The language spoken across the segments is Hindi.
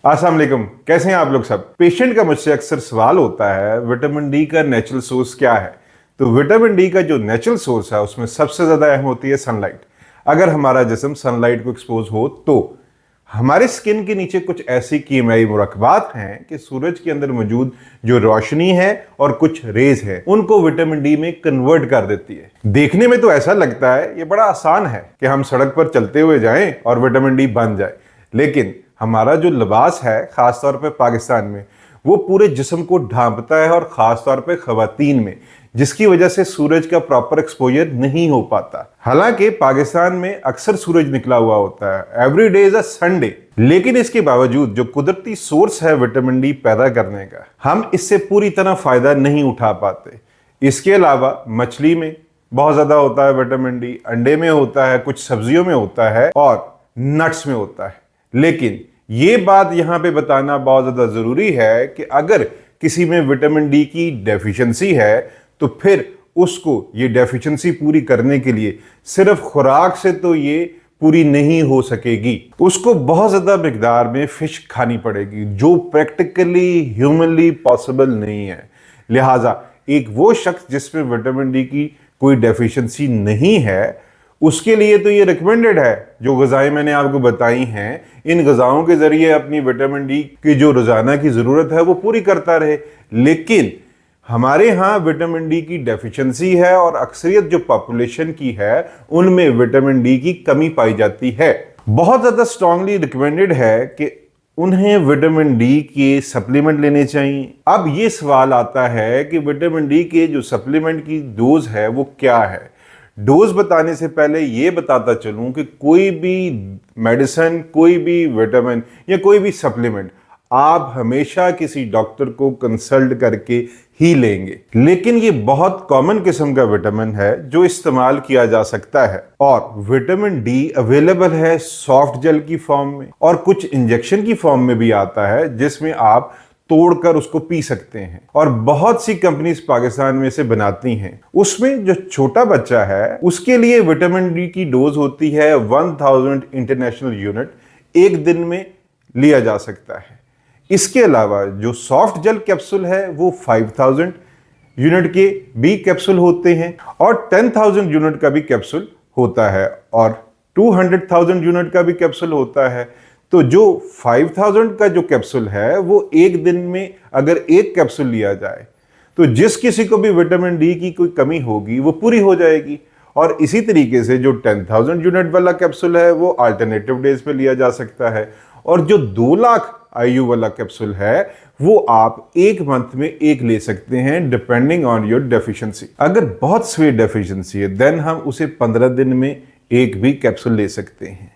अस्सलाम वालेकुम, कैसे हैं आप लोग सब। पेशेंट का मुझसे अक्सर सवाल होता है विटामिन डी का नेचुरल सोर्स क्या है। तो विटामिन डी का जो नेचुरल सोर्स है उसमें सबसे ज्यादा अहम होती है सनलाइट। अगर हमारा जिस्म सनलाइट को एक्सपोज हो तो हमारे स्किन के नीचे कुछ ऐसी कीमियाई मुरक्कबात हैं कि सूरज के अंदर मौजूद जो रोशनी है और कुछ रेज है उनको विटामिन डी में कन्वर्ट कर देती है। देखने में तो ऐसा लगता है ये बड़ा आसान है कि हम सड़क पर चलते हुए जाएं और विटामिन डी बन जाए, लेकिन हमारा जो लिबास है खासतौर पे पाकिस्तान में वो पूरे जिस्म को ढांपता है और खासतौर पे खवातीन में, जिसकी वजह से सूरज का प्रॉपर एक्सपोजर नहीं हो पाता। हालांकि पाकिस्तान में अक्सर सूरज निकला हुआ होता है, every day is a Sunday, लेकिन इसके बावजूद जो कुदरती सोर्स है विटामिन डी पैदा करने का, हम इससे पूरी तरह फायदा नहीं उठा पाते। इसके अलावा मछली में बहुत ज्यादा होता है विटामिन डी, अंडे में होता है, कुछ सब्जियों में होता है और नट्स में होता है। लेकिन ये बात यहां पे बताना बहुत ज्यादा जरूरी है कि अगर किसी में विटामिन डी की डेफिशिएंसी है तो फिर उसको ये डेफिशिएंसी पूरी करने के लिए सिर्फ खुराक से तो ये पूरी नहीं हो सकेगी, उसको बहुत ज्यादा मिकदार में फिश खानी पड़ेगी, जो प्रैक्टिकली ह्यूमनली पॉसिबल नहीं है। लिहाजा एक वो शख्स जिसमें विटामिन डी की कोई डेफिशिएंसी नहीं है उसके लिए तो ये रिकमेंडेड है जो ग़िज़ाएं मैंने आपको बताई हैं, इन ग़िज़ाओं के ज़रिए अपनी विटामिन डी की जो रोज़ाना की ज़रूरत है वो पूरी करता रहे। लेकिन हमारे यहाँ विटामिन डी की डेफिशिएंसी है और अक्सरियत जो पॉपुलेशन की है उनमें विटामिन डी की कमी पाई जाती है। बहुत ज़्यादा स्ट्रांगली रिकमेंडेड है कि उन्हें विटामिन डी के सप्लीमेंट लेने चाहिए। अब ये सवाल आता है कि विटामिन डी के जो सप्लीमेंट की डोज है वो क्या है। डोज बताने से पहले ये बताता चलूं कि कोई भी मेडिसिन, कोई भी विटामिन या कोई भी सप्लीमेंट आप हमेशा किसी डॉक्टर को कंसल्ट करके ही लेंगे। लेकिन ये बहुत कॉमन किस्म का विटामिन है जो इस्तेमाल किया जा सकता है और विटामिन डी अवेलेबल है सॉफ्ट जेल की फॉर्म में और कुछ इंजेक्शन की फॉर्म में भी आता है जिसमें आप तोड़कर उसको पी सकते हैं और बहुत सी कंपनीज पाकिस्तान में से बनाती हैं। उसमें जो छोटा बच्चा है उसके लिए विटामिन डी की डोज होती है 1000 इंटरनेशनल यूनिट, एक दिन में लिया जा सकता है। इसके अलावा जो सॉफ्ट जेल कैप्सूल है वो 5000 यूनिट के भी कैप्सूल होते हैं और 10,000 यूनिट का भी कैप्सूल होता है और 200,000 यूनिट का भी कैप्सूल होता है। तो जो 5000 का जो कैप्सूल है वो एक दिन में अगर एक कैप्सूल लिया जाए तो जिस किसी को भी विटामिन डी की कोई कमी होगी वो पूरी हो जाएगी। और इसी तरीके से जो 10,000 यूनिट वाला कैप्सूल है वो अल्टरनेटिव डेज पे लिया जा सकता है और जो 2 लाख आईयू वाला कैप्सूल है वो आप एक मंथ में एक ले सकते हैं डिपेंडिंग ऑन योर डेफिशिएंसी। अगर बहुत सीवियर डेफिशिएंसी है देन हम उसे 15 दिन में एक भी कैप्सूल ले सकते हैं,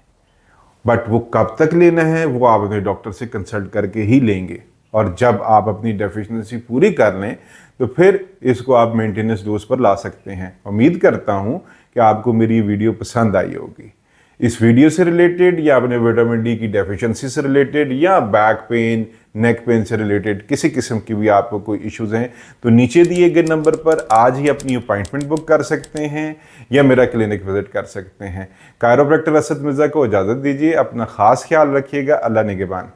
बट वो कब तक लेना है वो आप अपने डॉक्टर से कंसल्ट करके ही लेंगे और जब आप अपनी डेफिशिएंसी पूरी कर लें तो फिर इसको आप मेंटेनेंस डोज पर ला सकते हैं। उम्मीद करता हूं कि आपको मेरी वीडियो पसंद आई होगी। इस वीडियो से रिलेटेड या अपने विटामिन डी की डेफिशिएंसी से रिलेटेड या बैक पेन, नेक पेन से रिलेटेड किसी किस्म की भी आपको कोई इश्यूज हैं तो नीचे दिए गए नंबर पर आज ही अपनी अपॉइंटमेंट बुक कर सकते हैं या मेरा क्लिनिक विजिट कर सकते हैं। कायरोप्रैक्टर असद मिर्जा को इजाज़त दीजिए। अपना खास ख्याल रखिएगा। अल्लाह निगहबान।